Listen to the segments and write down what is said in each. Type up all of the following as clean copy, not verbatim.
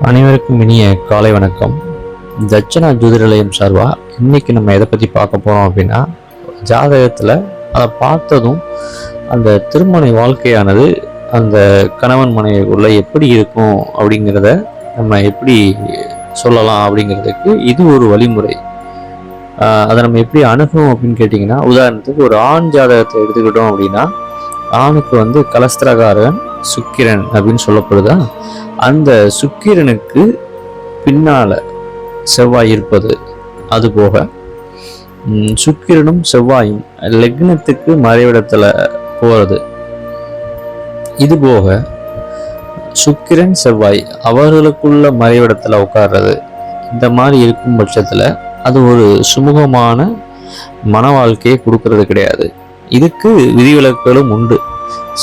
அனைவருக்கும் இனிய காலை வணக்கம். தட்சணா ஜோதிடலயம் சார்பா இன்னைக்கு நம்ம எதை பற்றி பார்க்க போகிறோம் அப்படின்னா, ஜாதகத்தில் அதை பார்த்ததும் அந்த திருமண வாழ்க்கையானது அந்த கணவன் மனைவிக்குள்ள எப்படி இருக்கும் அப்படிங்கிறத நம்ம எப்படி சொல்லலாம் அப்படிங்கிறதுக்கு இது ஒரு வழிமுறை. அதை நம்ம எப்படி அணுகும் அப்படின்னு கேட்டிங்கன்னா, உதாரணத்துக்கு ஒரு ஆண் ஜாதகத்தை எடுத்துக்கிட்டோம் அப்படின்னா, ஆணுக்கு கலஸ்திரகாரன் சுக்கிரன் அப்படின்னு சொல்லப்படுதா, அந்த சுக்கிரனுக்கு பின்னால செவ்வாய் இருப்பது, அதுபோக சுக்கிரனும் செவ்வாயும் லக்னத்துக்கு மறைவிடத்துல போறது, இதுபோக சுக்கிரன் செவ்வாய் அவர்களுக்குள்ள மறைவிடத்துல உட்கார்றது, இந்த மாதிரி இருக்கும் பட்சத்துல அது ஒரு சுமூகமான மன வாழ்க்கையை கொடுக்கறது கிடையாது. இதுக்கு விதிவிலக்குகளும் உண்டு.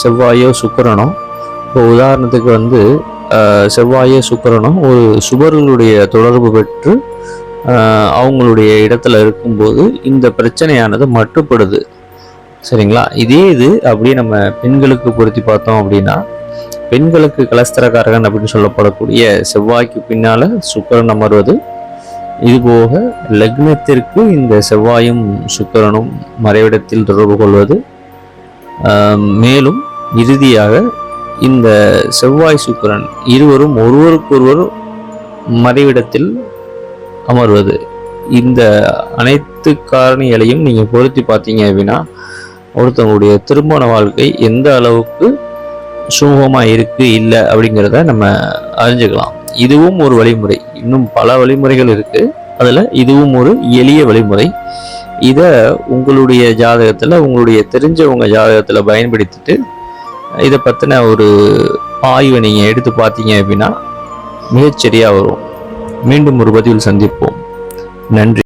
செவ்வாயோ சுக்கிரனோ, இப்போ உதாரணத்துக்கு செவ்வாயோ சுக்கிரனோ ஒரு சுபர்களுடைய தொடர்பு பெற்று அவங்களுடைய இடத்துல இருக்கும்போது இந்த பிரச்சனையானது மட்டுப்படுது. சரிங்களா? இதே இது அப்படியே நம்ம பெண்களுக்கு பொருத்தி பார்த்தோம் அப்படின்னா, பெண்களுக்கு கலஸ்திரகாரகன் அப்படின்னு சொல்லப்படக்கூடிய செவ்வாய்க்கு பின்னால சுக்கிரன் அமர்வது, இதுபோக லக்னத்திற்கு இந்த செவ்வாயும் சுக்கிரனும் மறைவிடத்தில் தொடர்பு கொள்வது, மேலும் இறுதியாக இந்த செவ்வாய் சுக்கிரன் இருவரும் ஒருவருக்கொருவர் மறைவிடத்தில் அமர்வது, இந்த அனைத்து காரணிகளையும் நீங்க பொருத்தி பார்த்தீங்க அப்படின்னா ஒருத்தவங்களுடைய திருமண வாழ்க்கை எந்த அளவுக்கு சுமூகமா இருக்கு இல்லை அப்படிங்கிறத நம்ம அறிஞ்சுக்கலாம். இதுவும் ஒரு வழிமுறை. இன்னும் பல வழிமுறைகள் இருக்கு, அதுல இதுவும் ஒரு எளிய வழிமுறை. இதை உங்களுடைய ஜாதகத்துல, உங்களுடைய தெரிஞ்சவங்க ஜாதகத்துல பயன்படுத்திட்டு இதை பற்றின ஒரு ஆய்வை நீங்கள் எடுத்து பார்த்தீங்க அப்படின்னா மிகச்சரியாக வரும். மீண்டும் ஒரு பதிவில் சந்திப்போம். நன்றி.